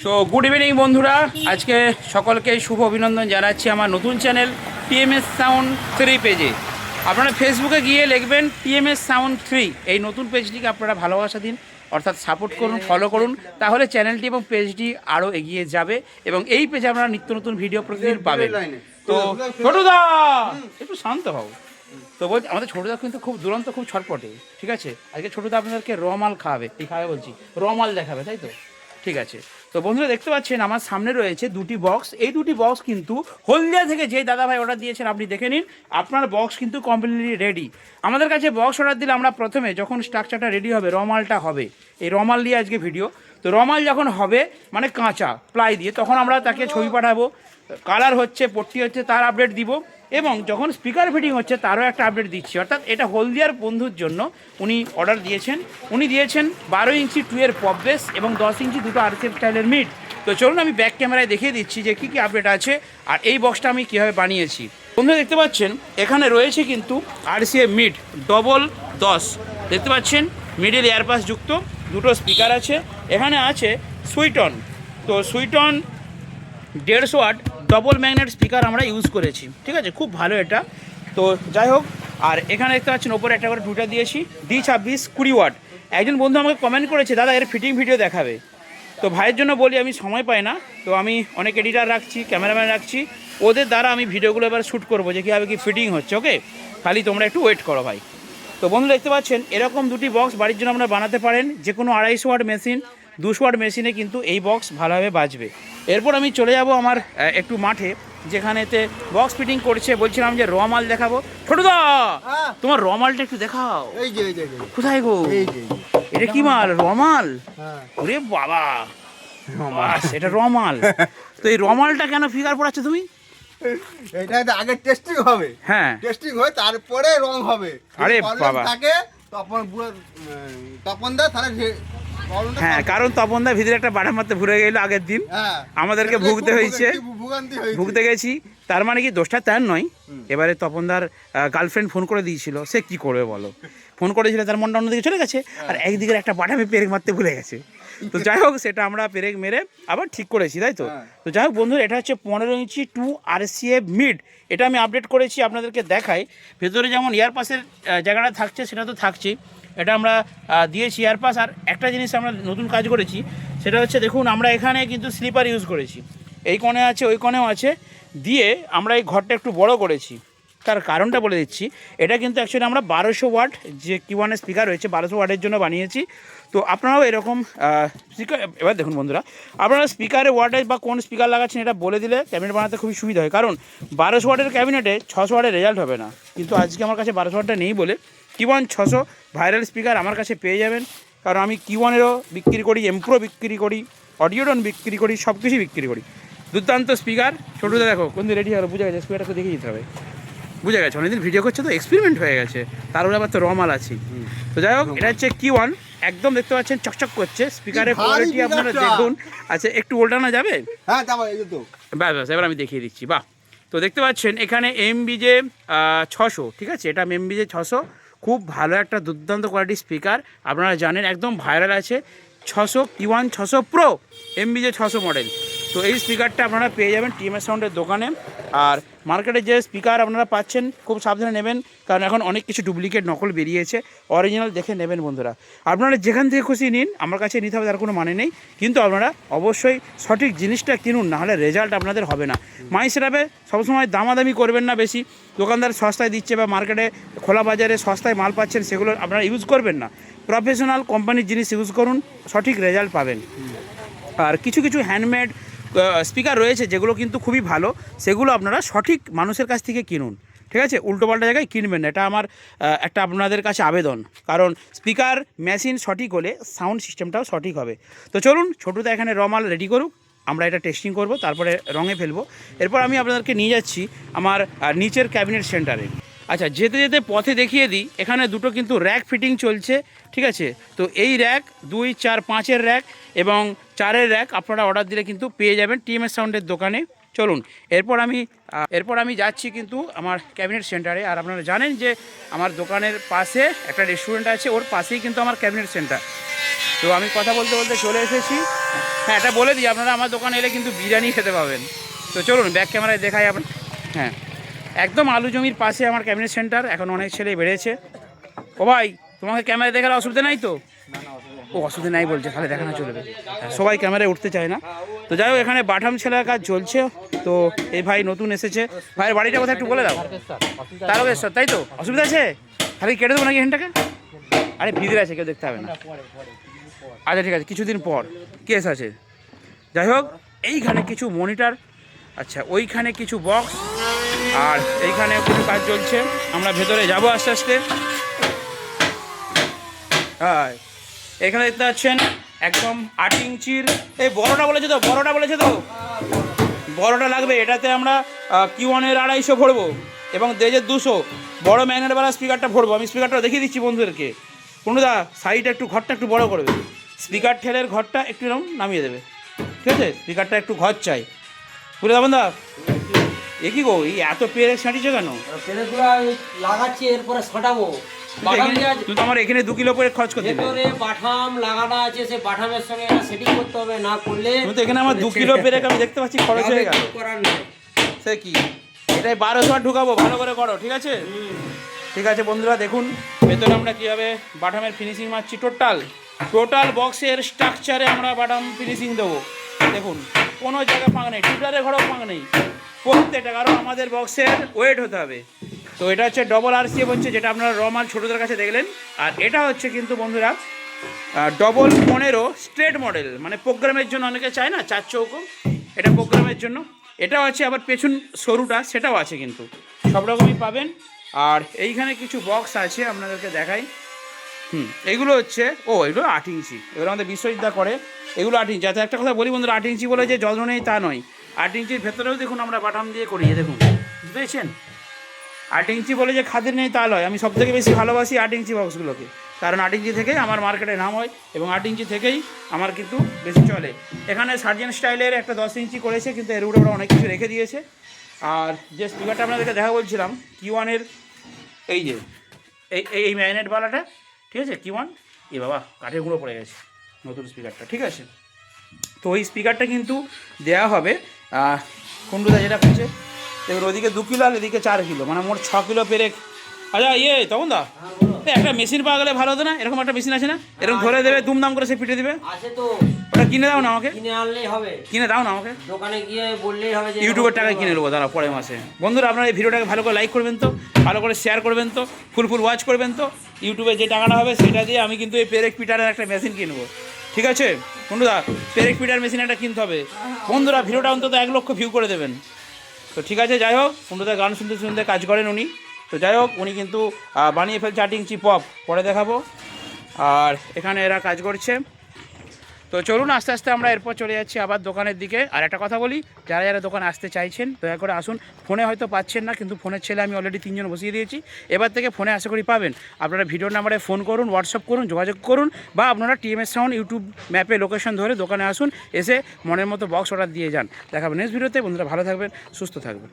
So good evening বন্ধুরা, আজকে সকলকে শুভ অভিনন্দন জানাচ্ছি আমার নতুন চ্যানেল টিএমএস সাউন্ড 3 পেজে। আপনারা ফেসবুকে গিয়ে লিখবেন টিএমএস সাউন্ড 3, এই নতুন পেজটিকে আপনারা ভালোবাসা দিন, অর্থাৎ সাপোর্ট করুন, ফলো করুন, তাহলে চ্যানেলটি এবং পেজটি আরও এগিয়ে যাবে এবং এই পেজে আপনারা নিত্য নতুন ভিডিও প্রতিদিন পাবেন। তো ছোটুদা একটু শান্ত হও। তো বলছি আমাদের ছোটুদা কিন্তু খুব দুরন্ত, খুব ছটপটে, ঠিক আছে? আজকে ছোটুদা আপনাদেরকে রমাল খাওয়াবে, এই খাওয়াবে বলছি, রমাল দেখাবে, তাই তো? ঠিক আছে। তো বন্ধুরা দেখতে পাচ্ছেন আমার সামনে রয়েছে দুটি বক্স। এই দুটি বক্স কিন্তু হলদিয়া থেকে যে দাদা ভাই অর্ডার দিয়েছেন আপনি দেখে নিন, আপনার বক্স কিন্তু কমপ্লিটলি রেডি। আমাদের কাছে বক্স অর্ডার দিলে আমরা প্রথমে যখন স্ট্রাকচারটা রেডি হবে, রমালটা হবে, এই রমাল দিয়ে আজকে ভিডিও। তো রমাল যখন হবে মানে কাঁচা প্লাই দিয়ে, তখন আমরা তাকে ছবি পাঠাবো, কালার হচ্ছে, পট্টি হচ্ছে, তার আপডেট দিব। এবং যখন স্পিকার ফিটিং হচ্ছে তারও একটা আপডেট দিচ্ছি। অর্থাৎ এটা হলদিয়ার বন্ধুর জন্য উনি অর্ডার দিয়েছেন। উনি দিয়েছেন 12 ইঞ্চি 2 এর পপ বেস এবং 10 ইঞ্চি দুটো আরসিএফ স্টাইলের মিড। তো চলুন আমি ব্যাক ক্যামেরায় দেখিয়ে দিচ্ছি যে কী কী আপডেট আছে আর এই বক্সটা আমি কীভাবে বানিয়েছি। বন্ধুরা দেখতে পাচ্ছেন এখানে রয়েছে কিন্তু আরসিএফ মিড ডবল 10, দেখতে পাচ্ছেন মিডিল এয়ারপাস যুক্ত, দুটো স্পিকার আছে। এখানে আছে সুইটন, তো সুইটন 150 ওয়াট ডবল ম্যাগনেট স্পিকার আমরা ইউজ করেছি, ঠিক আছে? খুব ভালো এটা। তো যাই হোক, আর এখানে দেখতে পাচ্ছেন ওপরে একটা করে টুইটার দিয়েছি D26 20 ওয়াট। একজন বন্ধু আমাকে কমেন্ট করেছে দাদা এর ফিটিং ভিডিও দেখাবে। তো ভাইয়ের জন্য বলি আমি সময় পাই না, তো আমি অনেক এডিটার রাখছি, ক্যামেরাম্যান রাখছি, ওদের দ্বারা আমি ভিডিওগুলো এবার শ্যুট করবো যে কীভাবে কি ফিটিং হচ্ছে। ওকে, খালি তোমরা একটু ওয়েট করো ভাই। তো বন্ধু দেখতে পাচ্ছেন এরকম দুটি বক্স বাড়ির জন্য আপনারা বানাতে পারেন। যে কোনো 250 ওয়াট মেশিন, 200 ওয়াট মেশিনে কিন্তু এই বক্স ভালোভাবে বাজবে। এরপর আমি চলে যাব আমার একটু মাঠে, যেখানেতে বক্স ফিটিং করছে। বলছিলাম যে রমাল দেখাবো। ছোটদা তোমার রমালটা একটু দেখাও। কোথায় গো? এটা কি মাল? রমাল? ওরে বাবা, এটা রমাল। তো এই রমালটা কেন ফিগার পড়াচ্ছ তুমি? এটা আগে টেস্টিং হবে, হ্যাঁ টেস্টিং হয় তারপরে রং হবে। আরে বাবা, তাকে তপন দা তাহলে হ্যাঁ, কারণ তপন দা ভিতরে একটা বাড়া মারতে ভুলে গেল আগের দিন, আমাদেরকে ভুগতে হয়েছে, ভুগতে গেছি। তার মানে কি দোষটা তার নয়। এবারে তপনদার গার্লফ্রেন্ড ফোন করে দিয়েছিল, সে কি করবে বলো? ফোন করেছিল, তার মনটা অন্যদিকে চলে গেছে, আর একদিকে একটা বাটামে পেরেক মারতে ভুলে গেছে। তো যাই হোক, সেটা আমরা পেরেক মেরে আবার ঠিক করেছি, তাই তো? তো যাই হোক বন্ধু, এটা হচ্ছে 15 ইঞ্চি 2 আরসিএফ মিড। এটা আমি আপডেট করেছি, আপনাদেরকে দেখাই। ভেতরে যেমন এয়ারপাসের জায়গাটা থাকছে সেটা তো থাকছেই, এটা আমরা দিয়েছি এয়ারপাস। আর একটা জিনিস আমরা নতুন কাজ করেছি, সেটা হচ্ছে দেখুন, আমরা এখানে কিন্তু স্লিপার ইউজ করেছি, এই কোণে আছে, ওই কোণেও আছে, দিয়ে আমরা এই ঘরটা একটু বড় করেছি। তার কারণটা বলে দিচ্ছি, এটা কিন্তু অ্যাকচুয়ালি আমরা 1200 ওয়াট যে Q1 স্পিকার রয়েছে 1200 ওয়াটের জন্য বানিয়েছি। তো আপনারাও এরকম স্পিকার, এবার দেখুন বন্ধুরা, আপনারা স্পিকারে ওয়াটেজ বা কোন স্পিকার লাগাচ্ছেন এটা বলে দিলে ক্যাবিনেট বানাতে খুবই সুবিধা হয়। কারণ 1200 ওয়াটের ক্যাবিনেটে 600 ওয়াটের রেজাল্ট হবে না, কিন্তু আজকে আমার কাছে 1200 ওয়াটটা নেই বলে Q1 600 ভাইরাল স্পিকার আমার কাছে পেয়ে যাবেন। কারণ আমি Q1-এরও বিক্রি করি, এমপ্রো বিক্রি করি, অডিওডন বিক্রি করি, সব কিছুই বিক্রি করি। দুর্দান্ত স্পিকার। ছোটোটা দেখো কোন দিন রেডি হলো, বুঝে গেছে, স্পিকারটা দেখে যেতে হবে, বুঝে গেছে, অনেকদিন ভিডিও করছে তো এক্সপেরিমেন্ট হয়ে গেছে, তার উপরে আবার তো রমাল আছে। তো যাই হোক, এটা হচ্ছে Q1, একদম দেখতে পাচ্ছেন চকচক করছে, স্পিকারের কোয়ালিটি আপনারা দেখুন। আচ্ছা একটু উল্টানো যাবে? হ্যাঁ যাবো, এই তো ব্যাস ব্যাস, এবার আমি দেখিয়ে দিচ্ছি। বাহ, তো দেখতে পাচ্ছেন এখানে MBJ 600, ঠিক আছে? এটা MBJ 600, খুব ভালো একটা দুর্দান্ত কোয়ালিটির স্পিকার, আপনারা জানেন একদম ভাইরাল আছে। 600 Q1 600 প্রো MBJ 600 মডেল। তো এই স্পিকারটা আপনারা পেয়ে যাবেন টিএমএস সাউন্ডের দোকানে। আর মার্কেটে যে স্পিকার আপনারা পাচ্ছেন খুব সাবধানে নেবেন, কারণ এখন অনেক কিছু ডুপ্লিকেট নকল বেরিয়েছে, অরিজিনাল দেখে নেবেন বন্ধুরা। আপনারা যেখান থেকে খুশি নিন, আমার কাছে নিতে হবে তার কোনো মানে নেই, কিন্তু আপনারা অবশ্যই সঠিক জিনিসটা কিনুন, নাহলে রেজাল্ট আপনাদের হবে না। মাই সেটআপে সবসময় দামাদামি করবেন না বেশি, দোকানদার সস্তায় দিচ্ছে বা মার্কেটে খোলা বাজারে সস্তায় মাল পাচ্ছেন, সেগুলো আপনারা ইউজ করবেন না। প্রফেশনাল কোম্পানির জিনিস ইউজ করুন, সঠিক রেজাল্ট পাবেন। আর কিছু কিছু হ্যান্ডমেড স্পিকার রয়েছে যেগুলো কিন্তু খুবই ভালো, সেগুলো আপনারা সঠিক মানুষের কাছ থেকে কিনুন, ঠিক আছে? উল্টোপাল্টা জায়গায় কিনবেন না, এটা আমার একটা আপনাদের কাছে আবেদন। কারণ স্পিকার মেশিন সঠিক হলে সাউন্ড সিস্টেমটাও সঠিক হবে। তো চলুন, ছোটুদা এখানে রমাল রেডি করুক, আমরা এটা টেস্টিং করব, তারপরে রঙে ফেলবো। এরপর আমি আপনাদেরকে নিয়ে যাচ্ছি আমার নিচের ক্যাবিনেট সেন্টারে। আচ্ছা, যেতে যেতে পথে দেখিয়ে দিই, এখানে দুটো কিন্তু র্যাক ফিটিং চলছে, ঠিক আছে? তো এই র্যাক 2, 4, 5-এর র্যাক এবং 4-এর র্যাক আপনারা অর্ডার দিলে কিন্তু পেয়ে যাবেন টিএমএস সাউন্ডের দোকানে। চলুন, এরপর আমি যাচ্ছি কিন্তু আমার ক্যাবিনেট সেন্টারে। আর আপনারা জানেন যে আমার দোকানের পাশে একটা রেস্টুরেন্ট আছে, ওর পাশেই কিন্তু আমার ক্যাবিনেট সেন্টার। তো আমি কথা বলতে বলতে চলে এসেছি। হ্যাঁ, এটা বলে দিই, আপনারা আমার দোকানে এলে কিন্তু বিরিয়ানি খেতে পাবেন। তো চলুন ব্যাক ক্যামেরায় দেখাই আপনার। হ্যাঁ, একদম আলু জমির পাশে আমার ক্যাবিনেট সেন্টার। এখন অনেক ছেলে বেড়েছে। ও ভাই, তোমাকে ক্যামেরায় দেখার অসুবিধা নাই তো? ও অসুবিধা নাই বলছে, তাহলে দেখানো চলবে। সবাই ক্যামেরায় উঠতে চায় না। তো যাই হোক, এখানে বাটাম ছেলের কাজ চলছে। তো এই ভাই নতুন এসেছে। ভাইয়ের বাড়িটা কোথায় একটু বলে দাও। তারকেশ্বর, তাই তো? অসুবিধা আছে? খালি কেটে দেবো নাকি এখানটাকে? আরে ভিতরে আছে, কেউ দেখতে হবে না। আচ্ছা ঠিক আছে, কিছুদিন পর কেস আছে। যাই হোক, এইখানে কিছু মনিটর, আচ্ছা ওইখানে কিছু বক্স, আর এইখানে কিছু কাজ চলছে। আমরা ভেতরে যাবো আস্তে আস্তে। হ্যাঁ, এখানে দেখতে পাচ্ছেন একদম 8 ইঞ্চির। এই বড়টা বলেছে তো, বড়টা বলেছে তো, বড়টা লাগবে। এটাতে আমরা Q1-এর 250 ভরবো এবং দেজের 200 বড় ম্যাগনেটওয়ালা স্পিকারটা ভরবো। আমি স্পিকারটা দেখিয়ে দিচ্ছি বন্ধুদেরকে। কোনোদা সাইডে একটু ঘরটা একটু বড় করবে, স্পিকার ঠেলের ঘরটা একটু এরকম নামিয়ে দেবে, ঠিক আছে? স্পিকারটা একটু ঘর চাই, বুঝলে দেবেন দা? এ কি গো, এই এত পেরে ছাঁটিছে কেন? লাগাচ্ছি, এরপরে ছাটাবো। তুই তো আমার এখানে 2 কিলো করে খরচ করতে ভেতরে বাটাম লাগানো আছে, সে বাটামের সঙ্গে সেটিং করতে হবে, না করলে তুমি তো এখানে আমার 2 কিলো পেরে আমি দেখতে পাচ্ছি খরচ হয়ে গেল। করার নেই। সে কি, এটাই 1200 ঢুকাবো, ভালো করে করো, ঠিক আছে? ঠিক আছে বন্ধুরা, দেখুন ভেতরে আমরা কীভাবে বাটামের ফিনিশিং মারছি। টোটাল বক্সের স্ট্রাকচারে আমরা বাটাম ফিনিশিং দেবো। দেখুন কোনো জায়গায় ফাঁক নেই, টিউটারের ঘরেও ফাঁক নেই প্রত্যেকটা, কারণ আমাদের বক্সের ওয়েট হতে হবে। তো এটা হচ্ছে ডবল RCF হচ্ছে, যেটা আপনারা র মাল ছোটোদের কাছে দেখলেন। আর এটা হচ্ছে কিন্তু বন্ধুরা ডবল 15 স্ট্রেট মডেল, মানে প্রোগ্রামের জন্য অনেকে চায় না 4 চৌকো, এটা প্রোগ্রামের জন্য। এটাও আছে, আবার পেছন সরুটা সেটাও আছে, কিন্তু সব রকমই পাবেন। আর এইখানে কিছু বক্স আছে, আপনাদেরকে দেখাই। এগুলো হচ্ছে এগুলো 8 ইঞ্চি, এগুলো আমাদের বিশ্বজিৎদা করে। এগুলো 8 ইঞ্চি। আচ্ছা একটা কথা বলি বন্ধুরা, 8 ইঞ্চি বলে যে যত্ন নেই তা নয়। 8 ইঞ্চির ভেতরেও দেখুন আমরা বাটাম দিয়ে করি, দেখুন বুঝতে পেরেছেন? 8 ইঞ্চি বলে যে খাদের নেই তা নয়। আমি সবথেকে বেশি ভালোবাসি 8 ইঞ্চি বক্সগুলোকে, কারণ 8 ইঞ্চি থেকেই আমার মার্কেটে নাম হয় এবং 8 ইঞ্চি থেকেই আমার কিন্তু বেশি চলে। এখানে সার্জেন্ট স্টাইলের একটা 10 ইঞ্চি করেছে, কিন্তু এর উপরে ওরা অনেক কিছু রেখে দিয়েছে। আর যে স্পিকারটা আপনাদেরকে দেখা বলছিলাম Q1-এর, এই যে এই ম্যাগনেটওয়ালাটা, ঠিক আছে? Q1, এ বাবা কাঠের গুঁড়ো পড়ে গেছে নতুন স্পিকারটা, ঠিক আছে? তো ওই স্পিকারটা কিন্তু দেওয়া হবে কুন্ডুদা যেটা করছে। এবার ওদিকে 2 কিলো আর এদিকে 4 কিলো, মানে মোট 6 কিলো পেরে। আচ্ছা তখন দা, একটা মেশিন পাওয়া গেলে ভালো হতো না? এরকম একটা মেশিন আছে না, এরকম ধরে দেবে, দুমদাম করে সে পিটে দেবে? আছে তো, ওটা কিনে দাও না আমাকে। কিনে আনলেই হবে। কিনে দাও না আমাকে, দোকানে গিয়ে বললেই হবে যে ইউটিউবের টাকায় কিনে নেবো, দাঁড়া পরের মাসে। বন্ধুরা আপনারা এই ভিডিওটাকে ভালো করে লাইক করবেন তো, ভালো করে শেয়ার করবেন তো, ফুল ওয়াচ করবেন তো। ইউটিউবে যে টাকাটা হবে সেটা দিয়ে আমি কিন্তু এই পেরেক পিটারের একটা মেশিন কিনবো, ঠিক আছে বন্ধুরা? পেরেক পিটার মেশিন একটা কিনতে হবে বন্ধুরা। ভিডিওটা অন্তত 1 লক্ষ ভিউ করে দেবেন। তো ঠিক আছে, যাই হোক, বন্ধুদের গান শুনতে শুনতে কাজ করেন উনি। তো যাই হোক, উনি কিন্তু বানিয়ে ফেলছে 8 ইঞ্চি পপ, পরে দেখাবো। আর এখানে এরা কাজ করছে। তো চলুন আস্তে আস্তে আমরা এরপর চলে যাচ্ছি আবার দোকানের দিকে। আর একটা কথা বলি, যারা যারা দোকানে আসতে চাইছেন দয়া করে আসুন। ফোনে হয়তো পাচ্ছেন না, কিন্তু ফোনের ছেলে আমি অলরেডি 3 জন বসিয়ে দিয়েছি। এবার থেকে ফোনে আশা করি পাবেন। আপনারা ভিডিও নাম্বারে ফোন করুন, হোয়াটসঅ্যাপ করুন, যোগাযোগ করুন, বা আপনারা TMS সাউন্ড ইউটিউব ম্যাপে লোকেশন ধরে দোকানে আসুন, এসে মনের মতো বক্স অর্ডার দিয়ে যান। দেখাবেন নেক্সট ভিডিওতে। বন্ধুরা ভালো থাকবেন, সুস্থ থাকবেন।